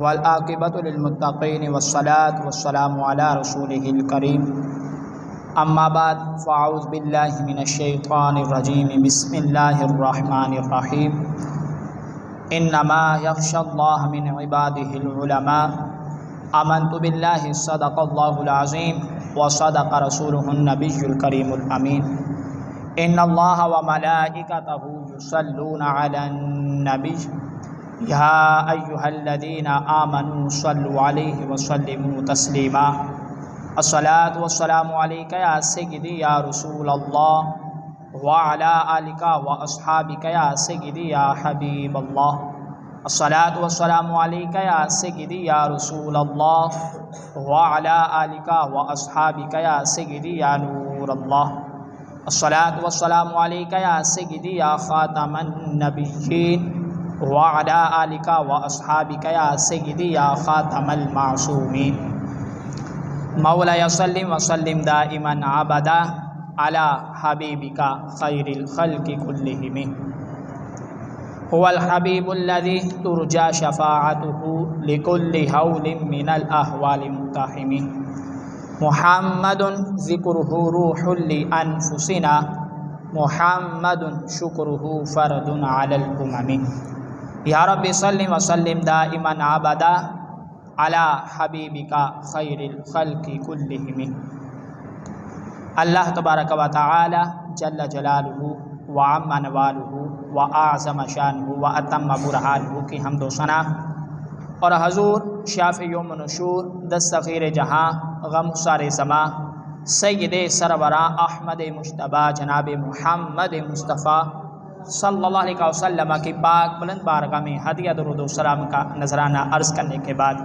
والعاقبۃ للمتقین والصلاة والسلام علی رسولہ الکریم اما بعد فاعوذ باللہ من الشیطان الرجیم بسم اللہ الرحمن الرحیم انما یخشی اللہ من عبادہ العلماء آمنت باللہ صدق اللہ العظیم وصدق رسولہ النبی الکریم الامین ان اللہ وملائکتہ یصلون علی النبی یا ایہا الذین آمنوا صلوا علیہ وسلموا تسلیما الصلاۃ والسلام علیک یا سیدی یا رسول اللہ وعلی آلک واصحابک یا سیدی یا حبیب اللہ الصلاۃ والسلام علیک یا سیدی یا رسول اللہ وعلی آلک واصحابک یا سیدی یا نور اللہ الصلاۃ والسلام علیک یا سیدی یا خاتم النبیین وعلی آلک واصحابک یا سیدی یا خاتم المعصومین مولایا صلی وسلم دائما ابدا علی حبیبک خیر الخلق کلہم هو الحبیب الذی ترجى شفاعته لكل هول من الاحوال مقتحم محمد ذکرہ روح لانفسنا محمد شکرہ فرد علی الامم یا رب صلی وسلم دائما ابدا علی حبیبک خیر الخلق کلہم۔ اللہ تبارک و تعالی جل جلالہ وعم نوالہ واعظم شانہ واتم برہانہ کی حمد و ثنا اور حضور شافع یوم نشور دستگیر جہاں غم سارے سما سید سربراں احمد مجتبیٰ جناب محمد مصطفیٰ صلی اللہ علیہ وسلم کی پاک بلند بارگاہ میں ہدیہ درود و سلام کا نذرانہ عرض کرنے کے بعد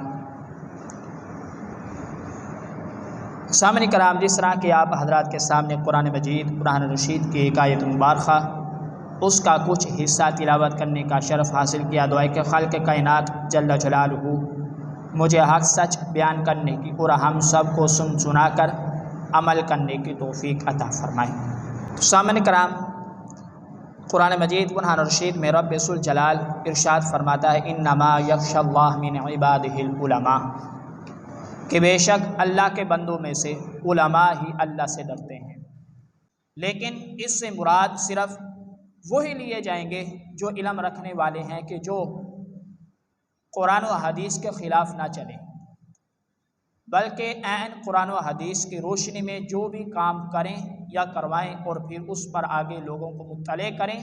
سامعین کرام، جس طرح کہ آپ حضرات کے سامنے قرآن مجید قرآن رشید کی ایک آیت مبارکہ اس کا کچھ حصہ تلاوت کرنے کا شرف حاصل کیا، دعائے کہ خالق کائنات جل جلالہ مجھے حق سچ بیان کرنے کی اور ہم سب کو سن سنا کر عمل کرنے کی توفیق عطا فرمائے۔ تو سامعین کرام، قرآن مجید قرآن رشید میں رب ذوالجلال ارشاد فرماتا ہے انما یخشی اللہ من عبادہ العلماء، کہ بے شک اللہ کے بندوں میں سے علماء ہی اللہ سے ڈرتے ہیں، لیکن اس سے مراد صرف وہی لیے جائیں گے جو علم رکھنے والے ہیں کہ جو قرآن و حدیث کے خلاف نہ چلیں، بلکہ عین قرآن و حدیث کی روشنی میں جو بھی کام کریں یا کروائیں اور پھر اس پر آگے لوگوں کو مطلع کریں،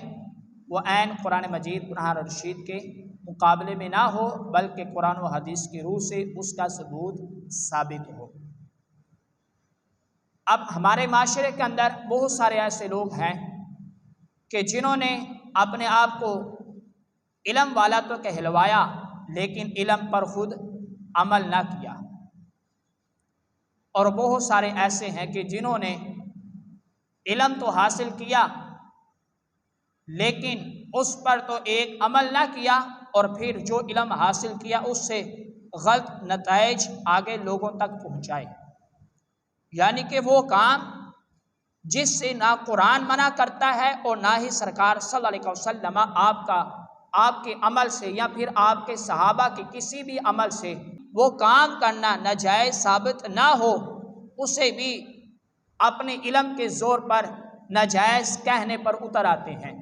وہ عین قرآن مجید قرآن رشید کے مقابلے میں نہ ہو بلکہ قرآن و حدیث کی روح سے اس کا ثبوت ثابت ہو۔ اب ہمارے معاشرے کے اندر بہت سارے ایسے لوگ ہیں کہ جنہوں نے اپنے آپ کو علم والا تو کہلوایا لیکن علم پر خود عمل نہ کیا، اور بہت سارے ایسے ہیں کہ جنہوں نے علم تو حاصل کیا لیکن اس پر تو ایک عمل نہ کیا، اور پھر جو علم حاصل کیا اس سے غلط نتائج آگے لوگوں تک پہنچائے، یعنی کہ وہ کام جس سے نہ قرآن منع کرتا ہے اور نہ ہی سرکار صلی اللہ علیہ وسلم آپ کے عمل سے یا پھر آپ کے صحابہ کے کسی بھی عمل سے وہ کام کرنا ناجائز ثابت نہ ہو، اسے بھی اپنے علم کے زور پر ناجائز کہنے پر اتر آتے ہیں۔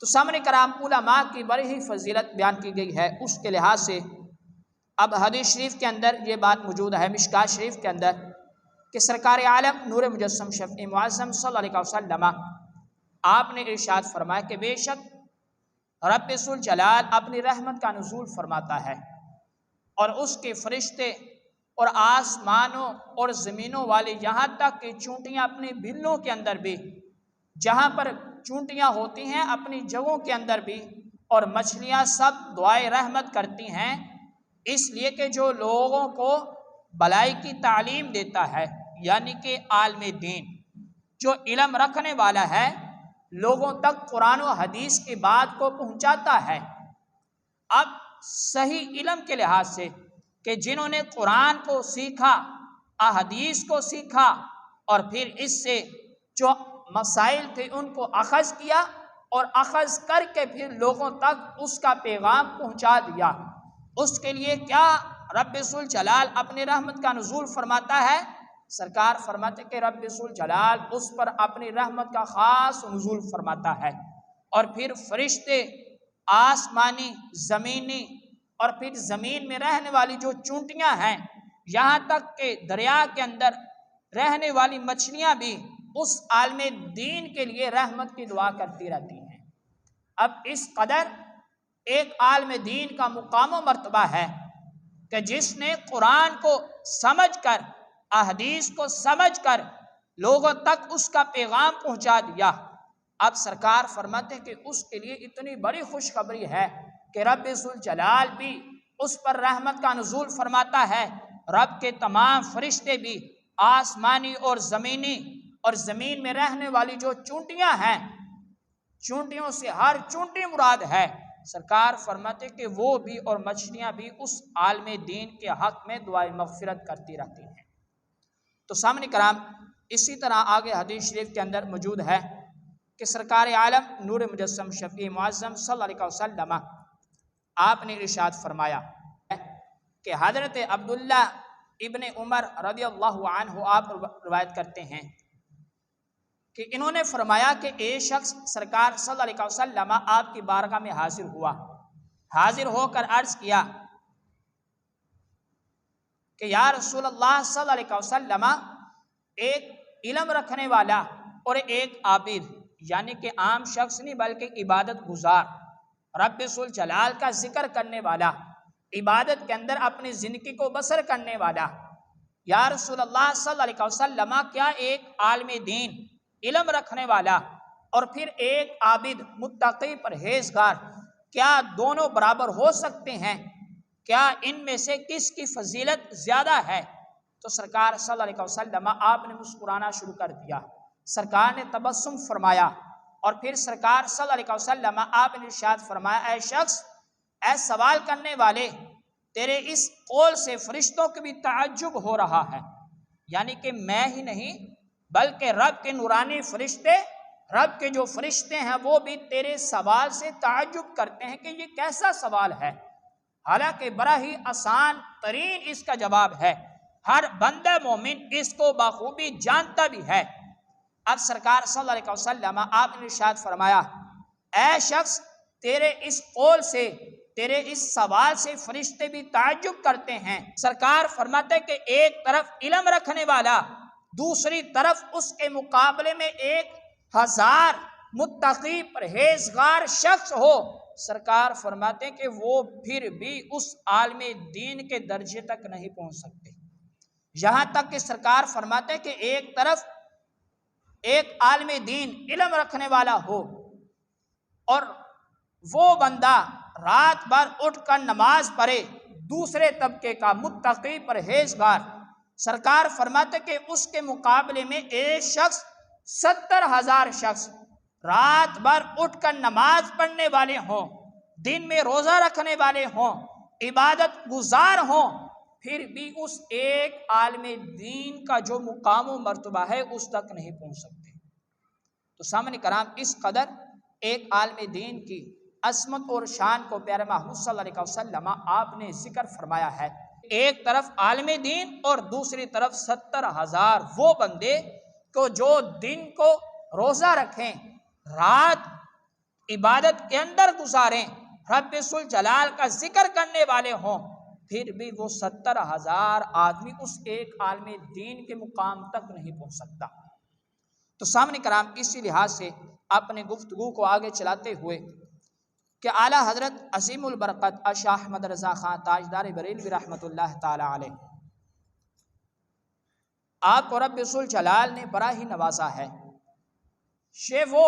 تو سامعین کرام، علماء کی بڑی ہی فضیلت بیان کی گئی ہے، اس کے لحاظ سے اب حدیث شریف کے اندر یہ بات موجود ہے مشکوٰۃ شریف کے اندر کہ سرکار عالم نور مجسم شفیع معظم صلی اللہ علیہ وسلم آپ نے ارشاد فرمایا کہ بے شک رب ذوالجلال اپنی رحمت کا نزول فرماتا ہے اور اس کے فرشتے اور آسمانوں اور زمینوں والے یہاں تک کہ چونٹیاں اپنے بلوں کے اندر بھی، جہاں پر چونٹیاں ہوتی ہیں اپنی جگہوں کے اندر بھی، اور مچھلیاں سب دعائے رحمت کرتی ہیں، اس لیے کہ جو لوگوں کو بلائی کی تعلیم دیتا ہے، یعنی کہ عالم دین جو علم رکھنے والا ہے لوگوں تک قرآن و حدیث کی بات کو پہنچاتا ہے۔ اب صحیح علم کے لحاظ سے کہ جنہوں نے قرآن کو سیکھا، احادیث کو سیکھا اور پھر اس سے جو مسائل تھے ان کو اخذ کیا اور اخذ کر کے پھر لوگوں تک اس کا پیغام پہنچا دیا، اس کے لیے کیا رب ذوالجلال اپنی رحمت کا نزول فرماتا ہے؟ سرکار فرماتے کہ رب ذوالجلال اس پر اپنی رحمت کا خاص نزول فرماتا ہے، اور پھر فرشتے آسمانی، زمینی، اور پھر زمین میں رہنے والی جو چونٹیاں ہیں، یہاں تک کہ دریا کے اندر رہنے والی مچھلیاں بھی اس عالم دین کے لیے رحمت کی دعا کرتی رہتی ہیں۔ اب اس قدر ایک عالم دین کا مقام و مرتبہ ہے کہ جس نے قرآن کو سمجھ کر، احادیث کو سمجھ کر لوگوں تک اس کا پیغام پہنچا دیا۔ اب سرکار فرماتے ہیں کہ اس کے لیے اتنی بڑی خوشخبری ہے کہ رب ذوالجلال بھی اس پر رحمت کا نزول فرماتا ہے، رب کے تمام فرشتے بھی، آسمانی اور زمینی، اور زمین میں رہنے والی جو چونٹیاں ہیں، چونٹیوں سے ہر چونٹی مراد ہے، سرکار فرماتے کہ وہ بھی اور مچھلیاں بھی اس عالم دین کے حق میں دعائے مغفرت کرتی رہتی ہیں۔ تو سامنے کرام، اسی طرح آگے حدیث شریف کے اندر موجود ہے کہ سرکار عالم نور مجسم شفیع معظم صلی اللہ علیہ وسلم آپ نے ارشاد فرمایا کہ حضرت عبداللہ ابن عمر رضی اللہ عنہ آپ روایت کرتے ہیں کہ انہوں نے فرمایا کہ ایک شخص سرکار صلی اللہ علیہ وسلم آپ کی بارگاہ میں حاضر ہوا، حاضر ہو کر عرض کیا کہ یا رسول اللہ صلی اللہ علیہ وسلم، ایک علم رکھنے والا اور ایک عابد، یعنی کہ عام شخص نہیں بلکہ عبادت گزار، رب ذوالجلال کا ذکر کرنے والا، عبادت کے اندر اپنی زندگی کو بسر کرنے والا، یا رسول اللہ صلی اللہ علیہ وسلم، کیا ایک عالم دین، علم رکھنے والا، اور پھر ایک عابد، متقی، پرہیزگار، کیا دونوں برابر ہو سکتے ہیں؟ کیا ان میں سے کس کی فضیلت زیادہ ہے؟ تو سرکار صلی اللہ علیہ وسلم آپ نے مسکرانا شروع کر دیا، سرکار نے تبسم فرمایا، اور پھر سرکار صلی اللہ علیہ وسلم آپ نے ارشاد فرمایا، اے شخص، اے سوال کرنے والے، تیرے اس قول سے فرشتوں کو بھی تعجب ہو رہا ہے، یعنی کہ میں ہی نہیں بلکہ رب کے نورانی فرشتے، رب کے جو فرشتے ہیں وہ بھی تیرے سوال سے تعجب کرتے ہیں کہ یہ کیسا سوال ہے، حالانکہ بڑا ہی آسان ترین اس کا جواب ہے، ہر بندہ مومن اس کو بخوبی جانتا بھی ہے۔ اب سرکار صلی اللہ علیہ وسلم آپ نے ارشاد فرمایا، اے شخص، تیرے اس قول سے، تیرے اس سوال سے فرشتے بھی تعجب کرتے ہیں۔ سرکار فرماتے کہ ایک طرف علم رکھنے والا، دوسری طرف اس کے مقابلے میں 1000 متقی پرہیزگار شخص ہو، سرکار فرماتے کہ وہ پھر بھی اس عالم دین کے درجے تک نہیں پہنچ سکتے۔ یہاں تک کہ سرکار فرماتے کہ ایک طرف ایک عالم دین، علم رکھنے والا ہو، اور وہ بندہ رات بھر اٹھ کر نماز پڑھے، دوسرے طبقے کا متقی پرہیزگار، سرکار فرماتے کہ اس کے مقابلے میں ایک شخص 70,000 شخص رات بھر اٹھ کر نماز پڑھنے والے ہوں، دن میں روزہ رکھنے والے ہوں، عبادت گزار ہوں، پھر بھی اس ایک عالم دین کا جو مقام و مرتبہ ہے اس تک نہیں پہنچ سکتے۔ تو سامنے کرام، اس قدر ایک عالم دین کی عظمت اور شان کو پیارے محبوب صلی اللہ علیہ وسلم آپ نے ذکر فرمایا ہے۔ ایک طرف عالم دین اور دوسری طرف 70,000 وہ بندے کو جو دن کو روزہ رکھیں، رات عبادت کے اندر گزاریں، رب ذوالجلال کا ذکر کرنے والے ہوں، پھر بھی وہ 70,000 آدمی اس ایک عالم دین کے مقام تک نہیں پہنچ سکتا۔ تو سامنے کرام، اسی لحاظ سے اپنے گفتگو کو آگے چلاتے ہوئے کہ اعلیٰ حضرت عظیم البرکت شاہ احمد رضا خان تاجدار بریلوی رحمۃ اللہ تعالی علیہ، آپ کو رب ذوالجلال نے بڑا ہی نوازا ہے۔ یہ وہ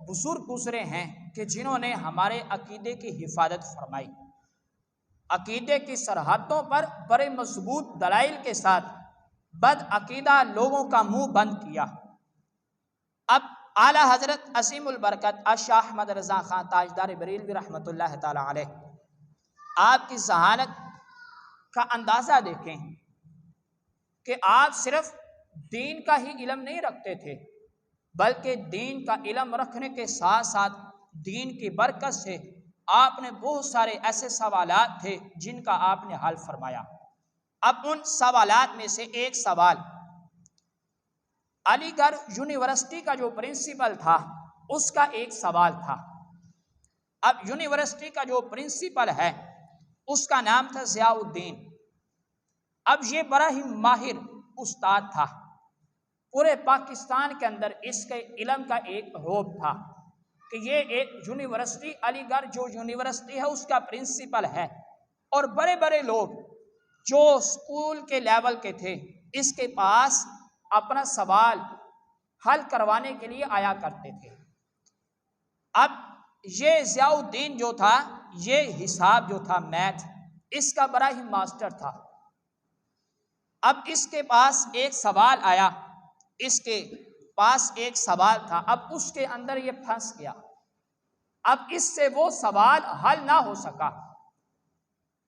بزرگ گزرے ہیں کہ جنہوں نے ہمارے عقیدے کی حفاظت فرمائی، عقیدے کی سرحدوں پر بڑے مضبوط دلائل کے ساتھ بد عقیدہ لوگوں کا منہ بند کیا۔ اب اعلیٰ حضرت عظیم البرکت شاہ احمد رضا خان تاجدار بریلوی رحمۃ اللہ تعالی علیہ، آپ کی ذہانت کا اندازہ دیکھیں کہ آپ صرف دین کا ہی علم نہیں رکھتے تھے، بلکہ دین کا علم رکھنے کے ساتھ ساتھ دین کی برکت سے آپ نے بہت سارے ایسے سوالات تھے جن کا آپ نے حل فرمایا۔ اب ان سوالات میں سے ایک سوال علی گڑھ یونیورسٹی کا جو پرنسپل تھا اس کا ایک سوال تھا۔ اب یونیورسٹی کا جو پرنسپل ہے اس کا نام تھا ضیاء الدین۔ اب یہ بڑا ہی ماہر استاد تھا، پورے پاکستان کے اندر اس کے علم کا ایک رعب تھا کہ یہ ایک یونیورسٹی علی گڑھ جو یونیورسٹی ہے اس کا پرنسپل ہے، اور بڑے بڑے لوگ جو اسکول کے لیول کے تھے اس کے پاس اپنا سوال حل کروانے کے لیے آیا کرتے تھے۔ اب یہ ضیاء الدین جو تھا، یہ حساب جو تھا، میتھ، اس کا بڑا ہی ماسٹر تھا۔ اب اس کے پاس ایک سوال آیا، اس کے پاس ایک سوال تھا، اب اس کے اندر یہ پھنس گیا۔ اب اس سے وہ سوال حل نہ ہو سکا۔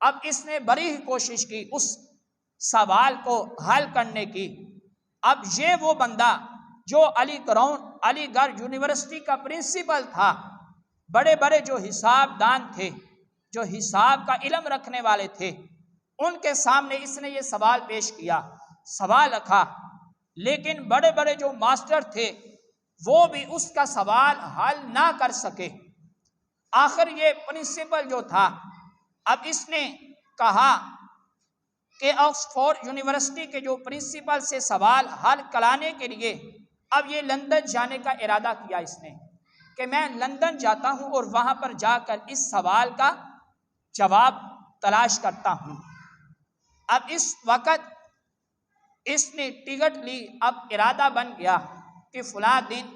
اب اس نے بڑی ہی کوشش کی اس سوال کو حل کرنے کی۔ اب یہ وہ بندہ جو علی گڑھ یونیورسٹی کا پرنسپل تھا، بڑے بڑے جو حساب دان تھے، جو حساب کا علم رکھنے والے تھے، ان کے سامنے اس نے یہ سوال پیش کیا، سوال رکھا، لیکن بڑے بڑے جو ماسٹر تھے وہ بھی اس کا سوال حل نہ کر سکے۔ آخر یہ پرنسپل جو تھا، اب اس نے کہا کہ آکسفورڈ یونیورسٹی کے جو پرنسپل سے سوال حل کرانے کے لیے اب یہ لندن جانے کا ارادہ کیا اس نے کہ میں لندن جاتا ہوں اور وہاں پر جا کر اس سوال کا جواب تلاش کرتا ہوں۔ اب اس وقت اس نے ٹکٹ لی، اب ارادہ بن گیا کہ فلاں دن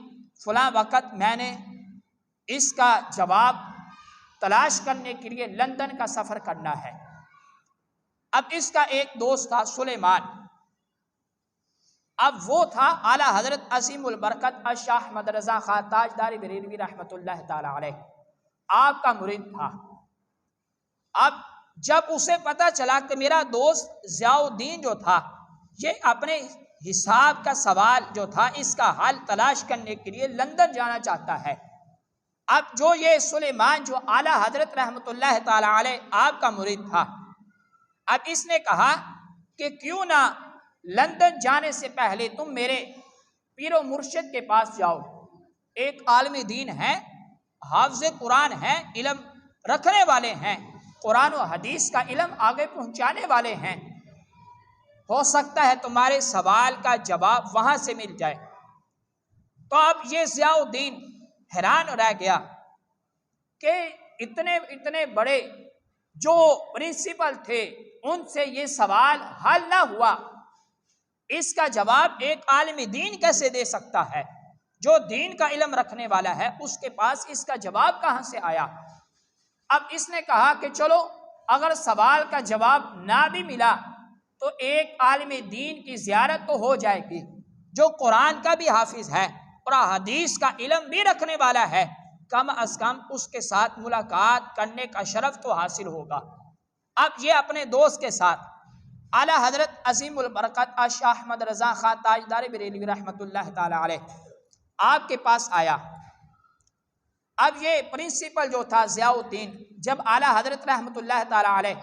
فلاں وقت میں نے اس کا جواب تلاش کرنے کے لیے لندن کا سفر کرنا ہے۔ اب اس کا ایک دوست تھا سلیمان، اب وہ تھا اعلیٰ حضرت عظیم البرکت شاہ احمد رضا خان تاجدار بریلوی رحمۃ اللہ تعالی علیہ، آپ کا مرید تھا۔ اب جب اسے پتہ چلا کہ میرا دوست ضیاء الدین جو تھا یہ اپنے حساب کا سوال جو تھا اس کا حل تلاش کرنے کے لیے لندن جانا چاہتا ہے، اب جو یہ سلیمان جو اعلیٰ حضرت رحمۃ اللہ تعالی علیہ آپ کا مرید تھا، اب اس نے کہا کہ کیوں نہ لندن جانے سے پہلے تم میرے پیر و مرشد کے پاس جاؤ، ایک عالم دین ہے، حافظ قرآن ہیں، علم رکھنے والے ہیں، قرآن و حدیث کا علم آگے پہنچانے والے ہیں، ہو سکتا ہے تمہارے سوال کا جواب وہاں سے مل جائے۔ تو اب یہ ضیاء الدین حیران رہ گیا کہ اتنے بڑے جو پرنسپل تھے ان سے یہ سوال حل نہ ہوا، اس کا جواب ایک عالم دین کیسے دے سکتا ہے؟ جو دین کا علم رکھنے والا ہے اس کے پاس اس کا جواب کہاں سے آیا؟ اب اس نے کہا کہ چلو اگر سوال کا جواب نہ بھی ملا تو ایک عالم دین کی زیارت تو ہو جائے گی جو قرآن کا بھی حافظ ہے اور حدیث کا علم بھی رکھنے والا ہے، کم از کم اس کے ساتھ ملاقات کرنے کا شرف تو حاصل ہوگا۔ اب یہ اپنے دوست کے ساتھ اعلیٰ حضرت عظیم البرکت شاہ احمد رضا خان تاجدار بریلوی رحمۃ اللہ تعالی علیہ آپ کے پاس آیا۔ اب یہ پرنسپل جو تھا ضیاء الدین جب اعلیٰ حضرت رحمۃ اللہ تعالی علیہ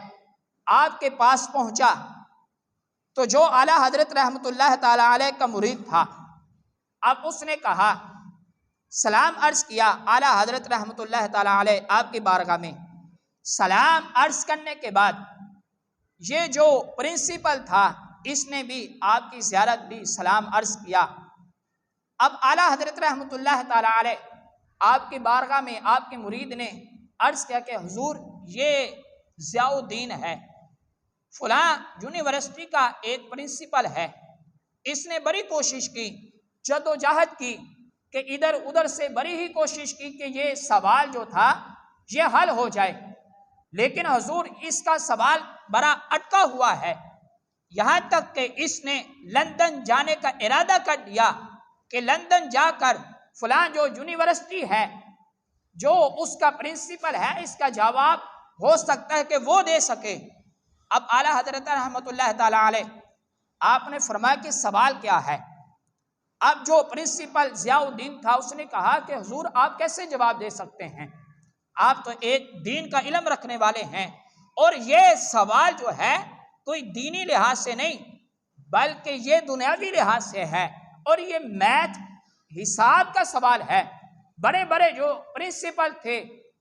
آپ کے پاس پہنچا تو جو اعلیٰ حضرت رحمۃ اللہ تعالی علیہ کا مرید تھا، اب اس نے کہا، سلام عرض کیا اعلیٰ حضرت رحمۃ اللہ تعالی علیہ آپ کی بارگاہ میں۔ سلام عرض کرنے کے بعد یہ جو پرنسپل تھا اس نے بھی آپ کی زیارت بھی سلام عرض کیا۔ اب اعلیٰ حضرت رحمۃ اللہ تعالی علیہ آپ کی بارگاہ میں آپ کے مرید نے عرض کیا کہ حضور یہ ضیاء الدین ہے، فلاں یونیورسٹی کا ایک پرنسپل ہے، اس نے بڑی کوشش کی، جد و جہد کی کہ ادھر ادھر سے بڑی ہی کوشش کی کہ یہ سوال جو تھا یہ حل ہو جائے، لیکن حضور اس کا سوال بڑا اٹکا ہوا ہے، یہاں تک کہ اس نے لندن جانے کا ارادہ کر دیا کہ لندن جا کر فلاں جو یونیورسٹی ہے جو اس کا پرنسپل ہے اس کا جواب ہو سکتا ہے کہ وہ دے سکے۔ اب اعلیٰ حضرت رحمۃ اللہ تعالی علیہ آپ نے فرمایا کہ سوال کیا ہے؟ اب جو پرنسپل ضیاء الدین تھا اس نے کہا کہ حضور آپ کیسے جواب دے سکتے ہیں؟ آپ تو ایک دین کا علم رکھنے والے ہیں، اور یہ سوال جو ہے کوئی دینی لحاظ سے نہیں بلکہ یہ دنیاوی لحاظ سے ہے، اور یہ میتھ حساب کا سوال ہے۔ بڑے بڑے جو پرنسپل تھے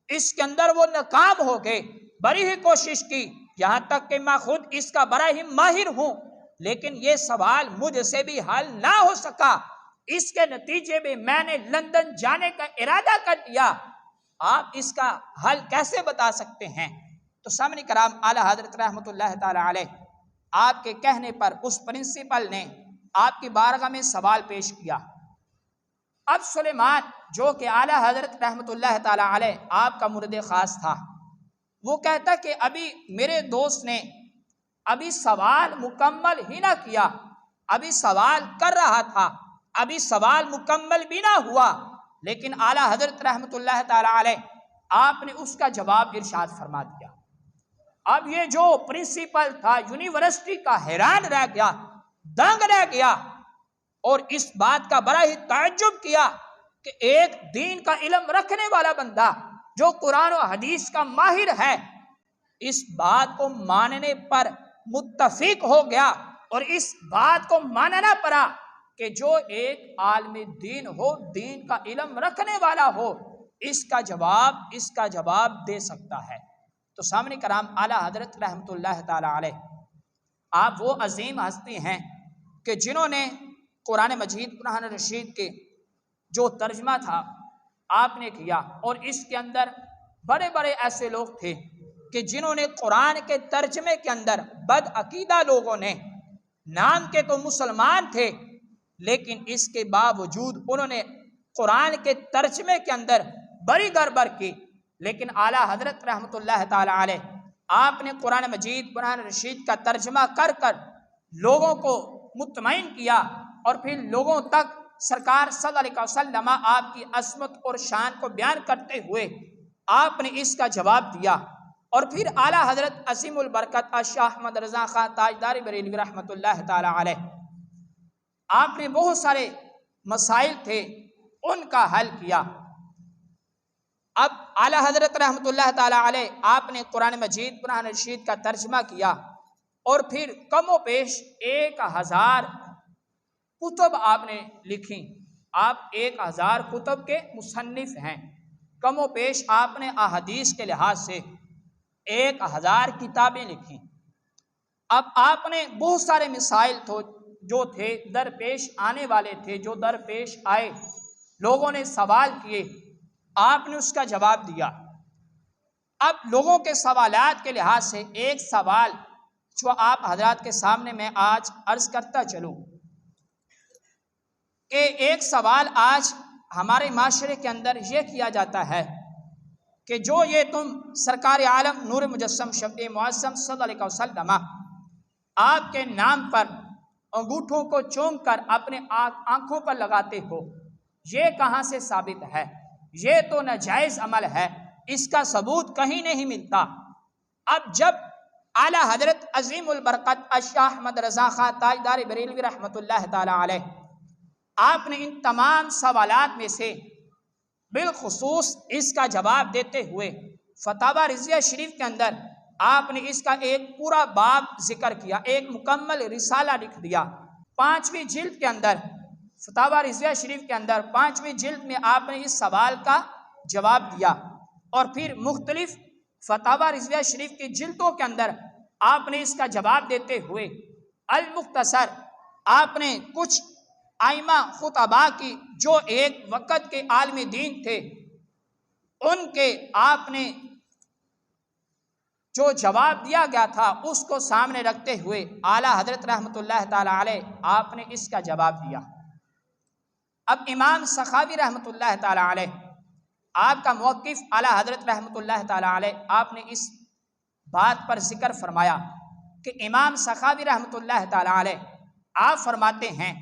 اس کے اندر وہ ناکام ہو گئے، بڑی ہی کوشش کی، یہاں تک کہ میں خود اس کا بڑا ہی ماہر ہوں، لیکن یہ سوال مجھ سے بھی حل نہ ہو سکا۔ اس کے نتیجے میں میں نے لندن جانے کا ارادہ کر لیا۔ آپ اس کا حل کیسے بتا سکتے ہیں؟ تو سامنے کرام، اعلیٰ حضرت رحمۃ اللہ تعالی علیہ آپ کے کہنے پر اس پرنسپل نے آپ کی بارگاہ میں سوال پیش کیا۔ اب سلیمان جو کہ اعلیٰ حضرت رحمۃ اللہ تعالی علیہ آپ کا مرید خاص تھا، وہ کہتا کہ ابھی میرے دوست نے ابھی سوال مکمل ہی نہ کیا، ابھی سوال کر رہا تھا، ابھی سوال مکمل بھی نہ ہوا، لیکن اعلیٰ حضرت رحمۃ اللہ تعالی علیہ آپ نے اس کا جواب ارشاد فرما دیا۔ اب یہ جو پرنسپل تھا یونیورسٹی کا حیران رہ گیا، دنگ رہ گیا، اور اس بات کا بڑا ہی تعجب کیا کہ ایک دین کا علم رکھنے والا بندہ جو قرآن و حدیث کا ماہر ہے، اس بات کو ماننے پر متفق ہو گیا، اور اس بات کو ماننا پڑا کہ جو ایک عالم دین ہو، دین کا علم رکھنے والا ہو، اس کا جواب دے سکتا ہے۔ تو سامنے کرام، اعلیٰ حضرت رحمۃ اللہ تعالی علیہ آپ وہ عظیم ہستی ہیں کہ جنہوں نے قرآن مجید، قرآن رشید کے جو ترجمہ تھا آپ نے کیا، اور اس کے اندر بڑے بڑے ایسے لوگ تھے کہ جنہوں نے قرآن کے ترجمے کے اندر، بد عقیدہ لوگوں نے، نام کے تو مسلمان تھے لیکن اس کے باوجود انہوں نے قرآن کے ترجمے کے اندر بڑی گڑبڑ کی، لیکن اعلیٰ حضرت رحمۃ اللہ تعالی علیہ آپ نے قرآن مجید، قرآن رشید کا ترجمہ کر کر لوگوں کو مطمئن کیا، اور پھر لوگوں تک سرکار صلی اللہ علیہ وسلم آپ کی عظمت اور شان کو بیان کرتے ہوئے آپ نے اس کا جواب دیا۔ اور پھر اعلیٰ حضرت عظیم البرکت شاہ احمد رضا خان تاجدار بریلوی رحمۃ اللہ تعالی علیہ آپ نے بہت سارے مسائل تھے ان کا حل کیا۔ اب اعلیٰ حضرت رحمۃ اللہ تعالی علیہ آپ نے قرآن مجید، قرآن رشید کا ترجمہ کیا، اور پھر کم و بیش 1000 کتب آپ نے لکھی۔ آپ 1000 کتب کے مصنف ہیں، کم و بیش آپ نے احادیث کے لحاظ سے 1000 کتابیں لکھی۔ اب آپ نے بہت سارے مسائل جو تھے درپیش آنے والے تھے، جو درپیش آئے، لوگوں نے سوال کیے، آپ نے اس کا جواب دیا۔ اب لوگوں کے سوالات کے لحاظ سے ایک سوال جو آپ حضرات کے سامنے میں آج عرض کرتا چلوں کہ ایک سوال آج ہمارے معاشرے کے اندر یہ کیا جاتا ہے کہ جو یہ تم سرکار عالم نور مجسم شفیع معظم صلی اللہ علیہ وسلم آپ کے نام پر انگوٹھوں کو چوم کر اپنے آنکھوں پر لگاتے ہو، یہ کہاں سے ثابت ہے؟ یہ تو ناجائز عمل ہے، اس کا ثبوت کہیں نہیں ملتا۔ اب جب اعلیٰ حضرت عظیم البرکت شاہ احمد رضا خان تاجدار بریلوی رحمۃ اللہ تعالی علیہ آپ نے ان تمام سوالات میں سے بالخصوص اس کا جواب دیتے ہوئے فتاوی رضویہ شریف کے اندر آپ نے اس کا ایک پورا باب ذکر کیا، ایک مکمل رسالہ لکھ دیا۔ 5ویں جلد کے اندر، فتاوی رضویہ شریف کے اندر 5ویں جلد میں آپ نے اس سوال کا جواب دیا، اور پھر مختلف فتاوی رضویہ شریف کی جلدوں کے اندر آپ نے اس کا جواب دیتے ہوئے المختصر آپ نے کچھ ائمہ خطباء کی جو ایک وقت کے عالم دین تھے ان کے آپ نے جو جواب دیا گیا تھا اس کو سامنے رکھتے ہوئے اعلیٰ حضرت رحمۃ اللہ تعالی علیہ آپ نے اس کا جواب دیا۔ اب امام سخاوی رحمۃ اللہ تعالی علیہ آپ کا موقف اعلیٰ حضرت رحمۃ اللہ تعالی علیہ آپ نے اس بات پر ذکر فرمایا کہ امام سخاوی رحمۃ اللہ تعالی علیہ آپ فرماتے ہیں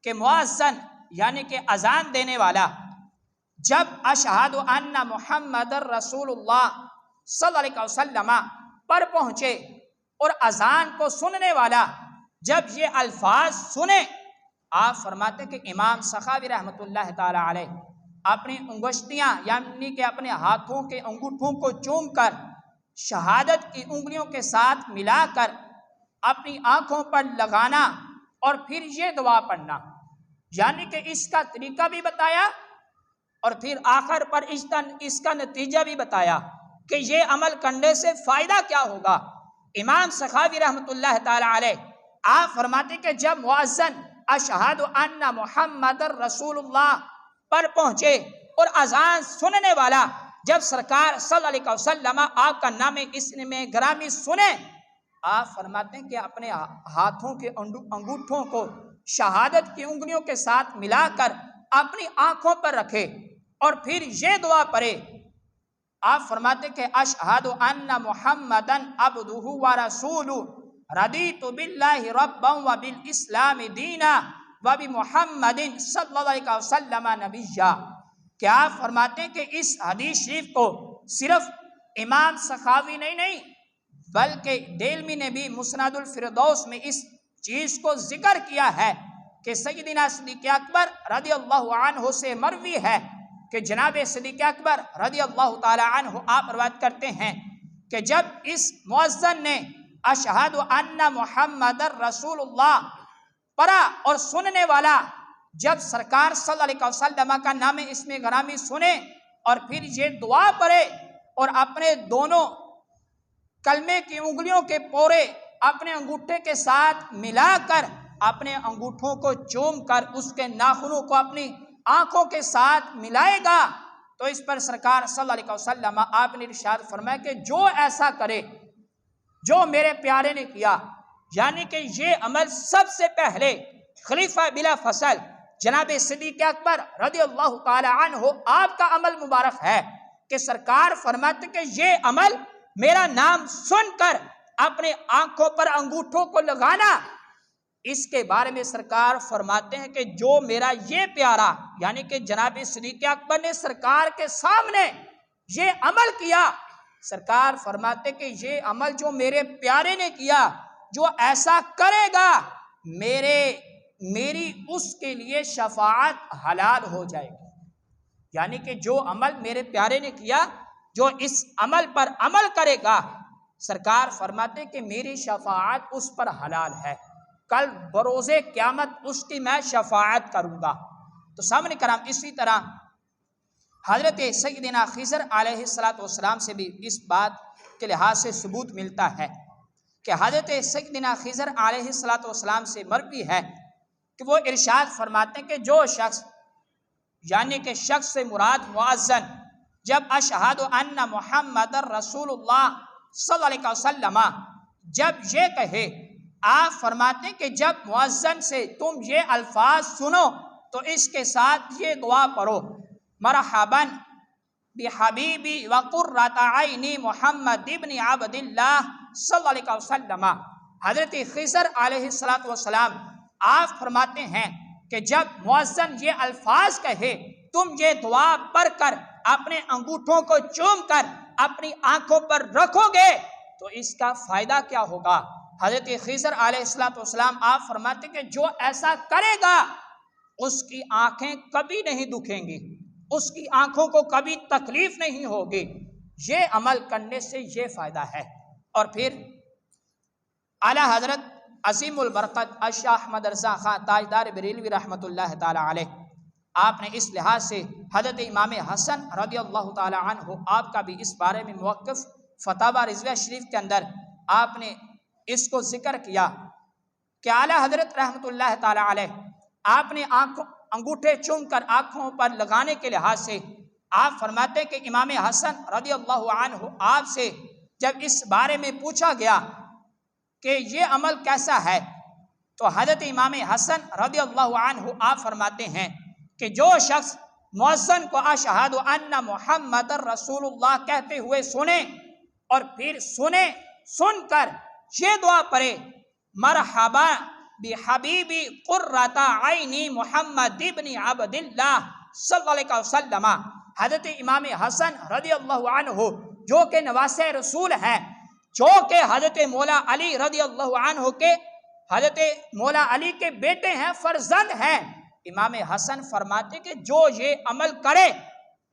کہ مؤذن یعنی کہ اذان دینے والا جب اشہد ان محمد رسول اللہ صلی اللہ علیہ وسلم پر پہنچے اور اذان کو سننے والا جب یہ الفاظ سنے، آپ فرماتے کہ امام سخاوی رحمۃ اللہ تعالی علیہ اپنی انگشتیاں یعنی کہ اپنے ہاتھوں کے انگوٹھوں کو چوم کر شہادت کی انگلیوں کے ساتھ ملا کر اپنی آنکھوں پر لگانا اور پھر یہ دعا پڑھنا، یعنی کہ اس کا طریقہ بھی بتایا اور پھر آخر پر اس کا نتیجہ بھی بتایا کہ یہ عمل کرنے سے فائدہ کیا ہوگا۔ امام سخاوی رحمۃ اللہ تعالی علیہ آپ فرماتے کہ جب مؤذن اشہد ان محمد رسول اللہ پر پہنچے اور اذان سننے والا جب سرکار صلی اللہ علیہ وسلم آپ کا نام اسم گرامی سنے، آپ فرماتے ہیں کہ اپنے ہاتھوں کے انگوٹھوں کو شہادت کی انگلیوں کے ساتھ ملا کر اپنی آنکھوں پر رکھے اور پھر یہ دعا پڑھے۔ آپ فرماتے ہیں کہ اشہد ان محمدن عبدہ ورسولہ رضیت باللہ ربا وبالاسلام دینا وبمحمد صلی اللہ علیہ وسلم نبیا، کہ آپ فرماتے ہیں کہ اس حدیث شریف کو صرف امام سخاوی نہیں بلکہ دہلوی نے بھی مسند الفردوس میں اس چیز کو ذکر کیا ہے کہ سیدنا صدیق اکبر رضی اللہ عنہ سے مروی ہے کہ جناب صدیق اکبر رضی اللہ تعالی عنہ آپ روایت کرتے ہیں کہ جب اس مؤذن نے اشہد ان محمد رسول اللہ پڑھا اور سننے والا جب سرکار صلی اللہ علیہ وسلم کا نام اسم گرامی سنے اور پھر یہ دعا پڑھے اور اپنے دونوں کلمے کی انگلیوں کے پورے اپنے انگوٹھے کے ساتھ ملا کر اپنے انگوٹھوں کو چوم کر اس کے ناخنوں کو اپنی آنکھوں کے ساتھ ملائے گا، تو اس پر سرکار صلی اللہ علیہ وسلم آپ نے ارشاد فرمایا کہ جو ایسا کرے جو میرے پیارے نے کیا، یعنی کہ یہ عمل سب سے پہلے خلیفہ بلا فصل جناب صدیق اکبر رضی اللہ تعالی عنہ آپ کا عمل مبارک ہے کہ سرکار فرماتے کہ یہ عمل میرا نام سن کر اپنے آنکھوں پر انگوٹھوں کو لگانا، اس کے بارے میں سرکار فرماتے ہیں کہ جو میرا یہ پیارا یعنی کہ جناب صدیق اکبر نے سرکار کے سامنے یہ عمل کیا، سرکار فرماتے کہ یہ عمل جو میرے پیارے نے کیا جو ایسا کرے گا میری اس کے لیے شفاعت حلال ہو جائے گی، یعنی کہ جو عمل میرے پیارے نے کیا جو اس عمل پر عمل کرے گا، سرکار فرماتے کہ میری شفاعت اس پر حلال ہے، کل بروز قیامت اس کی میں شفاعت کروں گا۔ تو سامنے کرام اسی طرح حضرت سیدنا خضر علیہ السلام سے بھی اس بات کے لحاظ سے ثبوت ملتا ہے کہ حضرت سیدنا خضر علیہ السلام سے مروی ہے کہ وہ ارشاد فرماتے ہیں کہ جو شخص یعنی کہ شخص سے مراد مؤذن جب اشہد ان محمد رسول اللہ صلی اللہ علیہ وسلم جب یہ کہے، آپ فرماتے ہیں کہ جب مؤذن سے تم یہ الفاظ سنو تو اس کے ساتھ یہ دعا پڑھو، مرحبا بحبیبی وقرۃ عینی محمد ابن عبد اللہ صلی اللہ علیہ وسلم۔ حضرت خضر علیہ السلام آپ فرماتے ہیں کہ جب مؤذن یہ الفاظ کہے تم یہ دعا پڑھ کر اپنے انگوٹھوں کو چوم کر اپنی آنکھوں پر رکھو گے تو اس کا فائدہ کیا ہوگا۔ حضرت خضر علیہ السلام آپ فرماتے ہیں کہ جو ایسا کرے گا اس کی آنکھیں کبھی نہیں دکھیں گی، اس کی آنکھوں کو کبھی تکلیف نہیں ہوگی، یہ عمل کرنے سے یہ فائدہ ہے۔ اور پھر اعلیٰ حضرت عظیم البرکت الشیخ احمد رضا خان تاجدار بریلوی رحمۃ اللہ تعالی علیہ آپ نے اس لحاظ سے حضرت امام حسن رضی اللہ تعالی عنہ آپ کا بھی اس بارے میں موقف فتاوی رضویہ شریف کے اندر آپ نے اس کو ذکر کیا کہ اعلیٰ حضرت رحمۃ اللہ تعالی علیہ آپ نے انگوٹھے چوم کر آنکھوں پر لگانے کے لحاظ سے آپ فرماتے کہ امام حسن رضی اللہ عنہ آپ سے جب اس بارے میں پوچھا گیا کہ یہ عمل کیسا ہے تو حضرت امام حسن رضی اللہ عنہ آپ فرماتے ہیں کہ جو شخص مؤذن کو اشہد ان محمد رسول اللہ کہتے ہوئے سنے اور پھر سن کر یہ دعا پڑھے، مرحبا بحبیبی قرۃ عینی محمد ابن عبد اللہ صلی اللہ علیہ وسلم۔ حضرت امام حسن رضی اللہ عنہ جو کہ نواسہ رسول ہیں، جو کہ حضرت مولا علی رضی اللہ عنہ کے حضرت مولا علی کے بیٹے ہیں، فرزند ہیں، امام حسن فرماتے کہ جو یہ عمل کرے،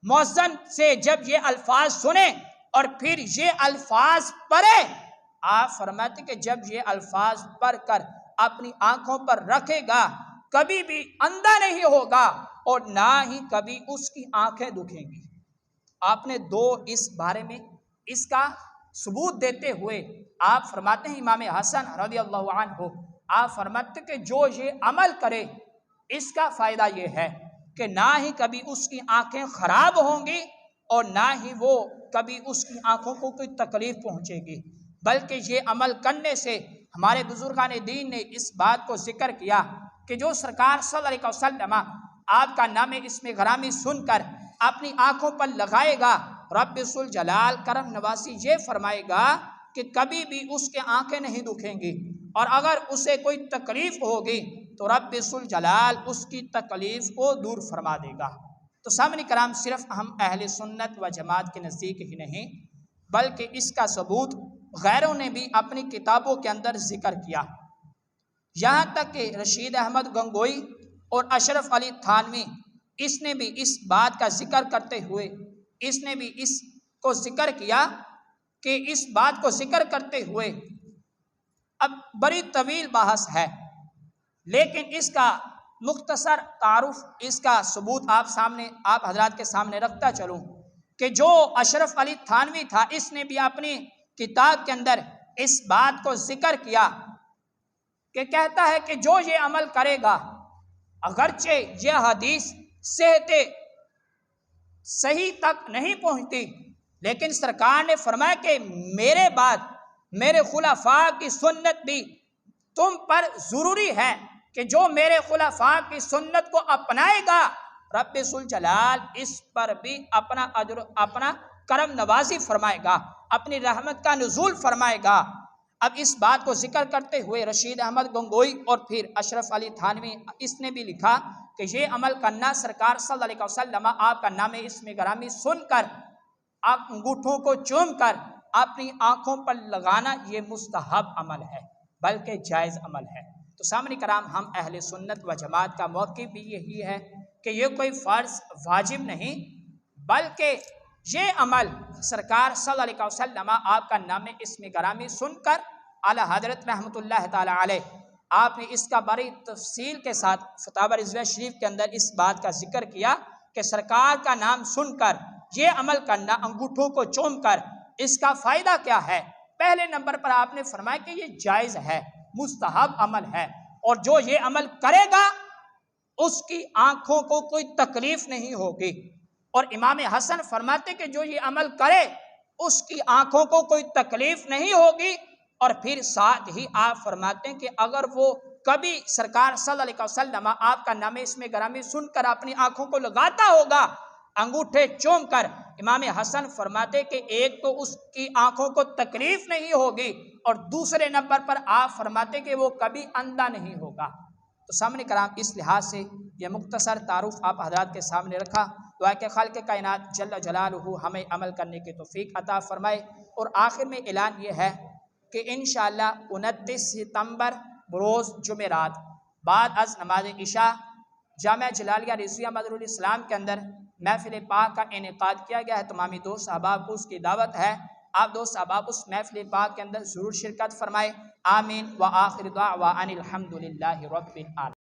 مؤذن سے جب یہ الفاظ سنے اور پھر یہ الفاظ پڑھے، آپ فرماتے کہ جب یہ الفاظ پڑھ کر اپنی آنکھوں پر رکھے گا کبھی بھی اندھا نہیں ہوگا اور نہ ہی کبھی اس کی آنکھیں دکھیں گی۔ آپ نے دو اس بارے میں اس کا ثبوت دیتے ہوئے آپ فرماتے ہیں امام حسن رضی اللہ عنہ، آپ فرماتے کہ جو یہ عمل کرے اس کا فائدہ یہ ہے کہ نہ ہی کبھی اس کی آنکھیں خراب ہوں گی اور نہ ہی وہ کبھی اس کی آنکھوں کو کوئی تکلیف پہنچے گی، بلکہ یہ عمل کرنے سے ہمارے بزرگان دین نے اس بات کو ذکر کیا کہ جو سرکار صلی اللہ علیہ وسلم آپ کا نام اسم گرامی سن کر اپنی آنکھوں پر لگائے گا، رب ذوالجلال کرم نوازی یہ فرمائے گا کہ کبھی بھی اس کے آنکھیں نہیں دکھیں گی، اور اگر اسے کوئی تکلیف ہوگی تو رب ذوالجلال اس کی تکلیف کو دور فرما دے گا۔ تو سامعین کرام، صرف ہم اہل سنت و جماعت کے نزدیک ہی نہیں بلکہ اس کا ثبوت غیروں نے بھی اپنی کتابوں کے اندر ذکر کیا، یہاں تک کہ رشید احمد گنگوئی اور اشرف علی تھانوی اس نے بھی اس بات کا ذکر کرتے ہوئے اس نے بھی اس کو ذکر کیا کہ اس بات کو ذکر کرتے ہوئے اب بڑی طویل بحث ہے، لیکن اس کا مختصر تعارف، اس کا ثبوت آپ حضرات کے سامنے رکھتا چلوں کہ جو اشرف علی تھانوی تھا اس نے بھی اپنی کتاب کے اندر اس بات کو ذکر کیا کہ کہتا ہے کہ جو یہ عمل کرے گا، اگرچہ یہ حدیث صحت صحیح تک نہیں پہنچتی، لیکن سرکار نے فرمایا کہ میرے بعد میرے خلفاء کی سنت بھی تم پر ضروری ہے کہ جو میرے خلفاء کی سنت کو اپنائے گا رب ذوالجلال اس پر بھی اپنا اجر، اپنا کرم نوازی فرمائے گا، اپنی رحمت کا نزول فرمائے گا۔ اب اس بات کو ذکر کرتے ہوئے رشید احمد گنگوئی اور پھر اشرف علی تھانوی اس نے بھی لکھا کہ یہ عمل کرنا سرکار صلی اللہ علیہ وسلم آپ کا نام اسم گرامی سن کر انگوٹھوں کو چوم کر اپنی آنکھوں پر لگانا یہ مستحب عمل ہے، بلکہ جائز عمل ہے۔ تو سامعین کرام، ہم اہل سنت و جماعت کا موقف بھی یہی ہے کہ یہ کوئی فرض واجب نہیں، بلکہ یہ عمل سرکار صلی اللہ علیہ وسلم آپ کا نام اسم گرامی سن کر اعلیٰ حضرت رحمۃ اللہ تعالی علیہ آپ نے اس کا بڑی تفصیل کے ساتھ فتاوی رضویہ شریف کے اندر اس بات کا ذکر کیا کہ سرکار کا نام سن کر یہ عمل کرنا، انگوٹھوں کو چوم کر، اس کا فائدہ کیا ہے؟ پہلے نمبر پر آپ نے فرمایا کہ یہ جائز ہے، مستحب عمل ہے، اور جو یہ عمل کرے گا اس کی آنکھوں کو کوئی تکلیف نہیں ہوگی، اور امام حسن فرماتے کہ جو یہ عمل کرے اس کی آنکھوں کو کوئی تکلیف نہیں ہوگی، اور پھر ساتھ ہی آپ فرماتے ہیں کہ اگر وہ کبھی سرکار صلی اللہ علیہ وسلم آپ کا نام اسم گرامی سن کر اپنی آنکھوں کو لگاتا ہوگا انگوٹھے چوم کر، امام حسن فرماتے کہ ایک تو اس کی آنکھوں کو تکلیف نہیں ہوگی، اور دوسرے نمبر پر آپ فرماتے کہ وہ کبھی اندھا نہیں ہوگا۔ تو سامعین کرام، اس لحاظ سے یہ مختصر تعارف آپ حضرات کے سامنے رکھا۔ دعا کہ خالق کائنات جل جلالہ ہمیں عمل کرنے کی توفیق عطا فرمائے۔ اور آخر میں اعلان یہ ہے کہ انشاءاللہ 29 ستمبر بروز جمعرات بعد از نماز عشاء جامعہ جلالیہ رضویہ مدارس الاسلام کے اندر محفل پاک کا انعقاد کیا گیا ہے۔ تمامی دوست احباب کو اس کی دعوت ہے، آپ دوست احباب اس محفل پاک کے اندر ضرور شرکت فرمائے۔ آمین وآخر دعوانا الحمدللہ رب العالمین۔